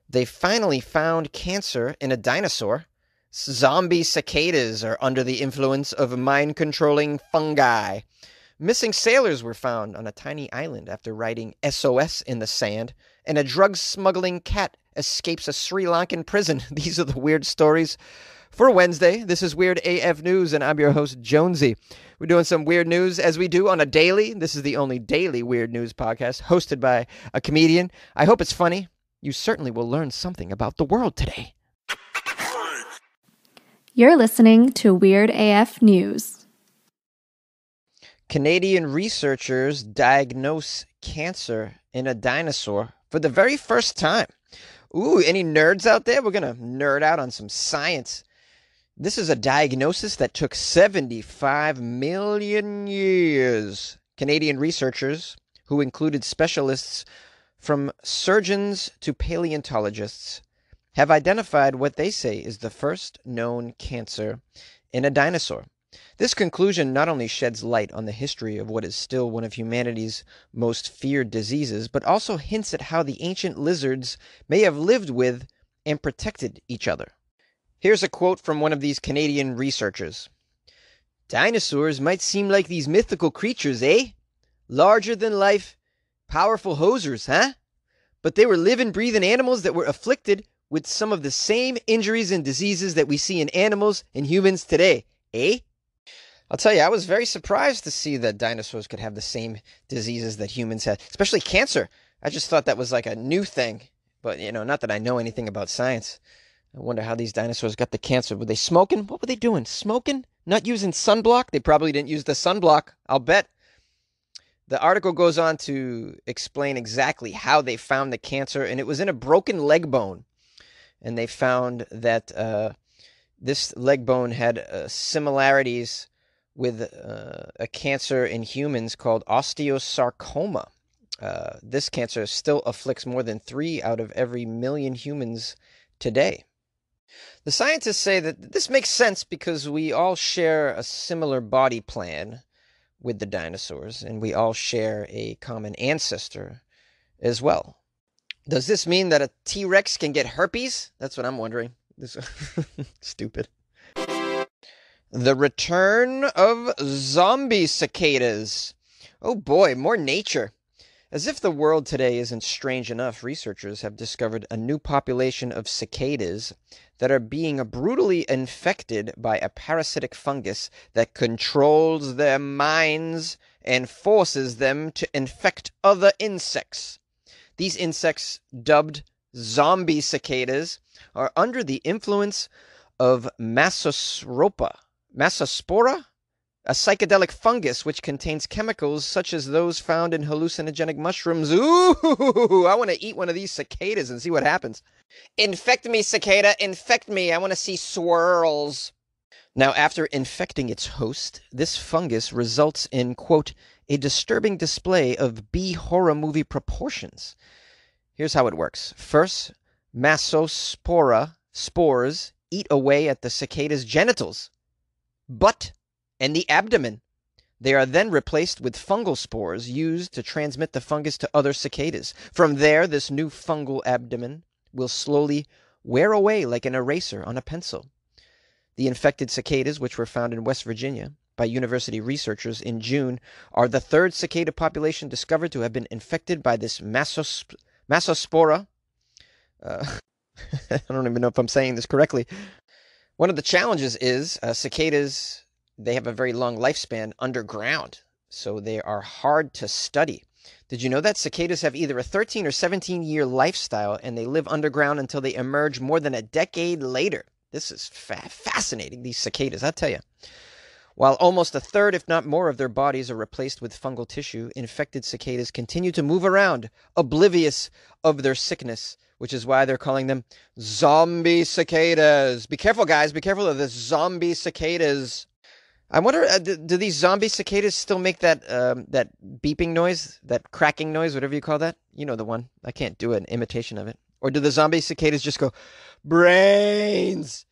They finally found cancer in a dinosaur. Zombie cicadas are under the influence of mind-controlling fungi. Missing sailors were found on a tiny island after writing SOS in the sand. And a drug-smuggling cat escapes a Sri Lankan prison. These are the weird stories for Wednesday. This is Weird AF News, and I'm your host, Jonesy. We're doing some weird news as we do on a daily. This is the only daily weird news podcast hosted by a comedian. I hope it's funny. You certainly will learn something about the world today. You're listening to Weird AF News. Canadian researchers diagnose cancer in a dinosaur for the very first time. Ooh, any nerds out there? We're going to nerd out on some science. This is a diagnosis that took 75 million years. Canadian researchers, who included specialists from surgeons to paleontologists, have identified what they say is the first known cancer in a dinosaur. This conclusion not only sheds light on the history of what is still one of humanity's most feared diseases, but also hints at how the ancient lizards may have lived with and protected each other. Here's a quote from one of these Canadian researchers. "Dinosaurs might seem like these mythical creatures, eh? Larger than life, powerful hosers, huh? But they were living, breathing animals that were afflicted with some of the same injuries and diseases that we see in animals and humans today, eh?" I'll tell you, I was very surprised to see that dinosaurs could have the same diseases that humans had, especially cancer. I just thought that was like a new thing. But, not that I know anything about science. I wonder how these dinosaurs got the cancer. Were they smoking? What were they doing? Smoking? Not using sunblock? They probably didn't use the sunblock, I'll bet. The article goes on to explain exactly how they found the cancer, and it was in a broken leg bone. And they found that this leg bone had similarities with a cancer in humans called osteosarcoma. This cancer still afflicts more than 3 out of every million humans today. The scientists say that this makes sense because we all share a similar body plan with the dinosaurs, and we all share a common ancestor as well. Does this mean that a T-Rex can get herpes? That's what I'm wondering. This stupid. The return of zombie cicadas. Oh boy, more nature. As if the world today isn't strange enough, researchers have discovered a new population of cicadas that are being brutally infected by a parasitic fungus that controls their minds and forces them to infect other insects. These insects, dubbed zombie cicadas, are under the influence of Massospora, a psychedelic fungus which contains chemicals such as those found in hallucinogenic mushrooms. Ooh, I want to eat one of these cicadas and see what happens. Infect me, cicada, infect me. I want to see swirls. Now, after infecting its host, this fungus results in, quote, a disturbing display of B horror movie proportions. Here's how it works. First, Massospora spores eat away at the cicada's genitals, butt, and the abdomen. They are then replaced with fungal spores used to transmit the fungus to other cicadas. From there, this new fungal abdomen will slowly wear away like an eraser on a pencil. The infected cicadas, which were found in West Virginia by university researchers in June, are the third cicada population discovered to have been infected by this Massospora. I don't even know if I'm saying this correctly. One of the challenges is cicadas, they have a very long lifespan underground, so they are hard to study. Did you know that cicadas have either a 13 or 17-year lifestyle, and they live underground until they emerge more than a decade later? This is fascinating, these cicadas, I tell you. While almost a third, if not more, of their bodies are replaced with fungal tissue, infected cicadas continue to move around, oblivious of their sickness, which is why they're calling them zombie cicadas. Be careful, guys. Be careful of the zombie cicadas. I wonder, do these zombie cicadas still make that that beeping noise, that cracking noise, whatever you call that? You know the one. I can't do an imitation of it. Or do the zombie cicadas just go, brains,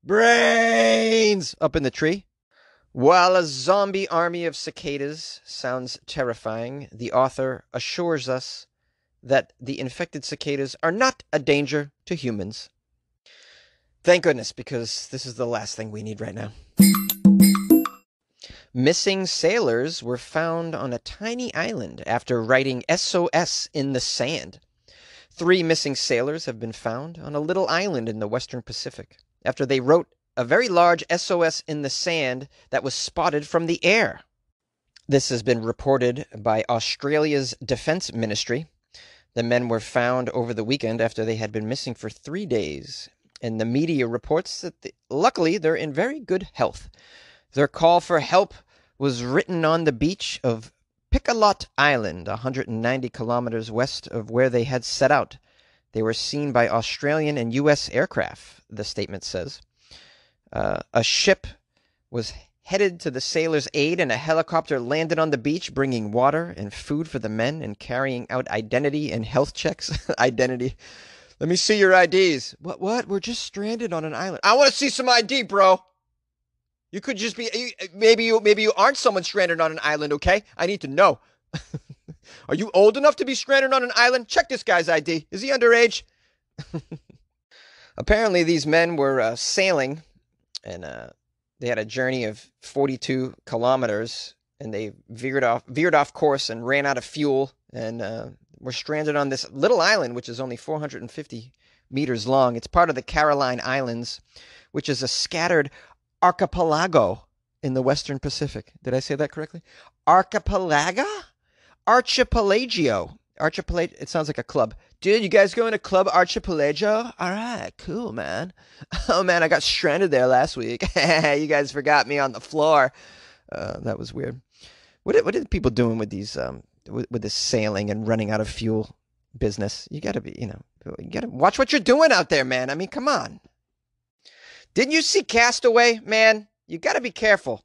brains, up in the tree? While a zombie army of cicadas sounds terrifying, the author assures us that the infected cicadas are not a danger to humans. Thank goodness, because this is the last thing we need right now. Missing sailors were found on a tiny island after writing SOS in the sand. 3 missing sailors have been found on a little island in the Western Pacific after they wrote a very large SOS in the sand that was spotted from the air. This has been reported by Australia's Defence Ministry. The men were found over the weekend after they had been missing for 3 days, and the media reports that luckily they're in very good health. Their call for help was written on the beach of Pikalot Island, 190 kilometers west of where they had set out. They were seen by Australian and U.S. aircraft, the statement says. A ship was headed to the sailors' aid, and a helicopter landed on the beach, bringing water and food for the men and carrying out identity and health checks. Identity. Let me see your IDs. What? We're just stranded on an island. I want to see some ID, bro. You could just be, maybe you aren't someone stranded on an island, okay? I need to know. Are you old enough to be stranded on an island? Check this guy's ID. Is he underage? Apparently, these men were sailing, and they had a journey of 42 kilometers, and they veered off course and ran out of fuel, and were stranded on this little island, which is only 450 meters long. It's part of the Caroline Islands, which is a scattered archipelago in the Western Pacific. Did I say that correctly? Archipelago? Archipelagio. It sounds like a club. Dude, you guys going to Club Archipelago? All right, cool, man. Oh, man, I got stranded there last week. You guys forgot me on the floor. That was weird. What are people doing with these, with this sailing and running out of fuel business? You got to be, you got to watch what you're doing out there, man. I mean, come on. Didn't you see Castaway, man? You got to be careful.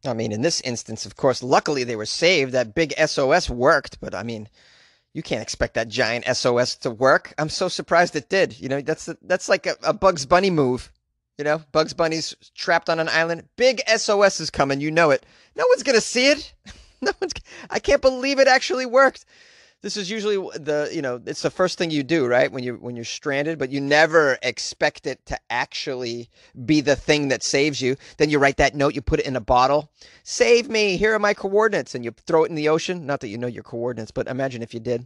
I mean, in this instance, of course, luckily they were saved. That big SOS worked, but I mean, you can't expect that giant SOS to work. I'm so surprised it did. That's like a Bugs Bunny move. Bugs Bunny's trapped on an island. Big SOS is coming. You know it. No one's going to see it. I can't believe it actually worked. This is usually it's the first thing you do, right? When you're stranded, but you never expect it to actually be the thing that saves you. Then you write that note, you put it in a bottle. Save me, here are my coordinates, and you throw it in the ocean. Not that you know your coordinates, but imagine if you did.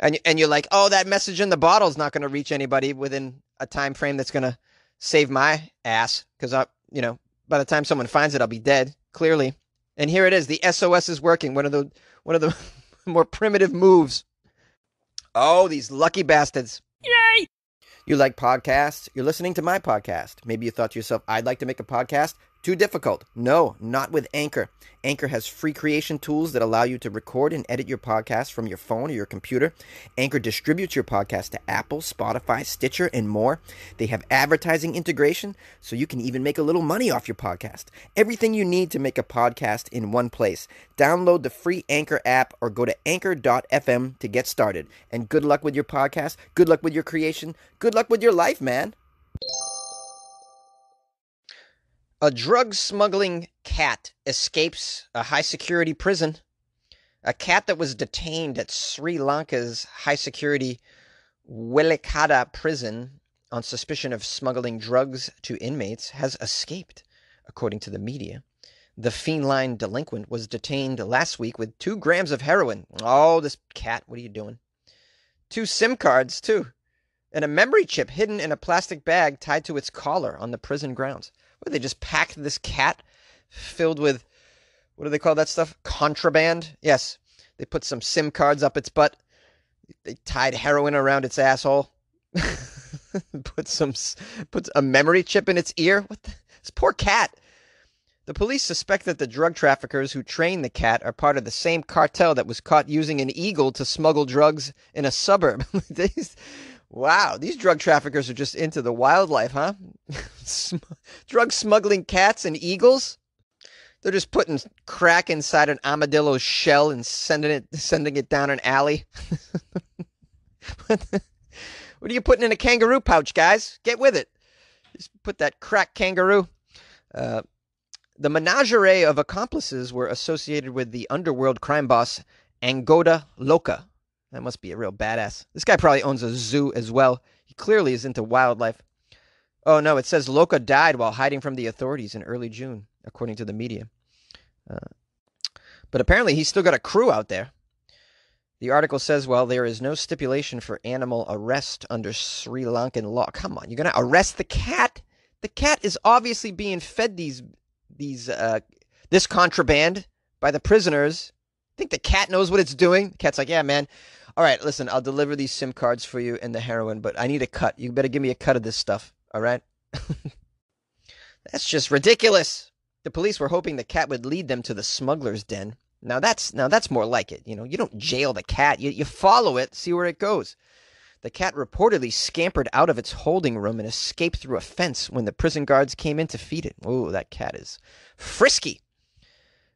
And you're like, oh, that message in the bottle is not going to reach anybody within a time frame that's going to save my ass, because by the time someone finds it, I'll be dead, clearly. And here it is. The SOS is working. One of the more primitive moves. Oh, these lucky bastards. Yay! You like podcasts? You're listening to my podcast. Maybe you thought to yourself, I'd like to make a podcast. Too difficult. No, not with Anchor. Anchor has free creation tools that allow you to record and edit your podcast from your phone or your computer. Anchor distributes your podcast to Apple, Spotify, Stitcher, and more. They have advertising integration, so you can even make a little money off your podcast. Everything you need to make a podcast in one place. Download the free Anchor app or go to anchor.fm to get started. And good luck with your podcast. Good luck with your creation. Good luck with your life, man. A drug-smuggling cat escapes a high-security prison. A cat that was detained at Sri Lanka's high-security Welikada prison on suspicion of smuggling drugs to inmates has escaped, according to the media. The feline delinquent was detained last week with 2 grams of heroin. Oh, this cat, what are you doing? 2 SIM cards, too, and a memory chip hidden in a plastic bag tied to its collar on the prison grounds. What, they just packed this cat filled with, what do they call that stuff? Contraband? Yes. They put some SIM cards up its butt. They tied heroin around its asshole. Put a memory chip in its ear. This poor cat. The police suspect that the drug traffickers who trained the cat are part of the same cartel that was caught using an eagle to smuggle drugs in a suburb. Wow, these drug traffickers are just into the wildlife, huh? Drug smuggling cats and eagles? They're just putting crack inside an armadillo's shell and sending it down an alley. What are you putting in a kangaroo pouch, guys? Get with it. Just put that crack kangaroo. The menagerie of accomplices were associated with the underworld crime boss Angoda Loca. That must be a real badass. This guy probably owns a zoo as well. He clearly is into wildlife. Oh no, it says Loca died while hiding from the authorities in early June, according to the media. But apparently he's still got a crew out there. The article says, well, there is no stipulation for animal arrest under Sri Lankan law. Come on, you're going to arrest the cat? The cat is obviously being fed this contraband by the prisoners. Think the cat knows what it's doing? The cat's like, yeah, man. All right, listen, I'll deliver these SIM cards for you and the heroin, but I need a cut. You better give me a cut of this stuff, all right? That's just ridiculous. The police were hoping the cat would lead them to the smuggler's den. Now that's more like it. You know, you don't jail the cat. You follow it, see where it goes. The cat reportedly scampered out of its holding room and escaped through a fence when the prison guards came in to feed it. Oh, that cat is frisky.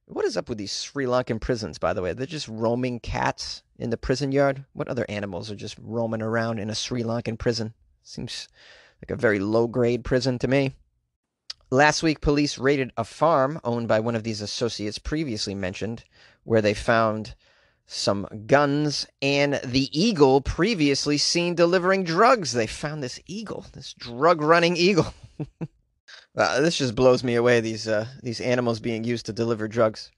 What is up with these Sri Lankan prisons, by the way? They're just roaming cats in the prison yard? What other animals are just roaming around in a Sri Lankan prison? Seems like a very low-grade prison to me. Last week, police raided a farm owned by one of these associates previously mentioned, where they found some guns and the eagle previously seen delivering drugs. They found this eagle, this drug-running eagle. This just blows me away, these animals being used to deliver drugs.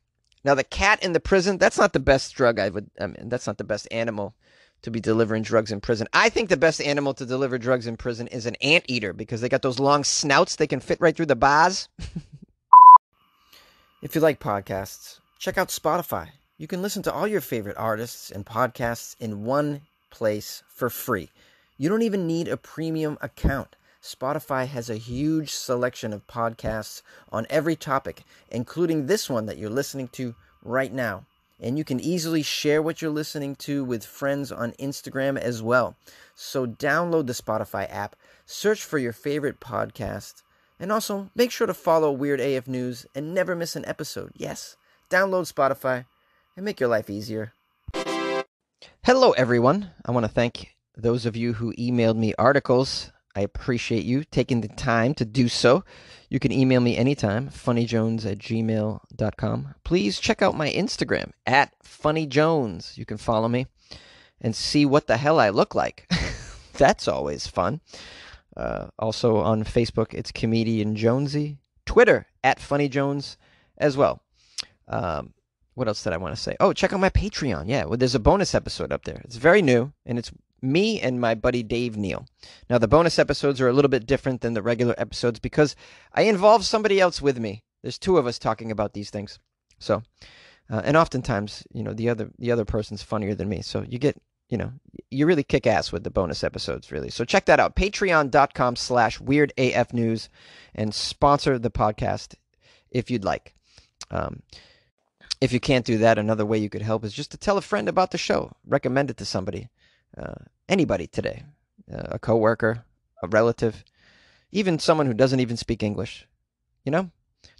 Now, the cat in the prison, that's not the best that's not the best animal to be delivering drugs in prison. I think the best animal to deliver drugs in prison is an anteater because they got those long snouts. They can fit right through the bars. If you like podcasts, check out Spotify. You can listen to all your favorite artists and podcasts in one place for free. You don't even need a premium account. Spotify has a huge selection of podcasts on every topic, including this one that you're listening to right now. And you can easily share what you're listening to with friends on Instagram as well. So download the Spotify app, search for your favorite podcast, and also make sure to follow Weird AF News and never miss an episode. Yes, download Spotify and make your life easier. Hello, everyone. I want to thank those of you who emailed me articles. I appreciate you taking the time to do so. You can email me anytime, funnyjones@gmail.com. Please check out my Instagram, @funnyjones. You can follow me and see what the hell I look like. That's always fun. Also on Facebook, it's Comedian Jonesy. Twitter, @funnyjones as well. What else did I want to say? Oh, check out my Patreon. Yeah, well, there's a bonus episode up there. It's very new, and it's me and my buddy Dave Neal. Now, the bonus episodes are a little bit different than the regular episodes because I involve somebody else with me. There's two of us talking about these things. So, and oftentimes, the other person's funnier than me. So you get, you really kick ass with the bonus episodes, really. So check that out. Patreon.com/WeirdAFNews and sponsor the podcast if you'd like. If you can't do that, another way you could help is just to tell a friend about the show. Recommend it to somebody. Anybody today. A coworker, a relative, even someone who doesn't even speak English.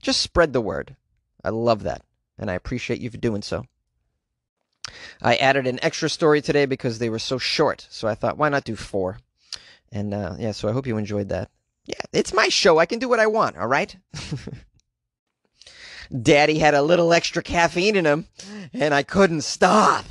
Just spread the word. I love that, and I appreciate you for doing so. I added an extra story today because they were so short, so I thought, why not do 4? And so I hope you enjoyed that. Yeah, it's my show. I can do what I want, all right? Daddy had a little extra caffeine in him, and I couldn't stop.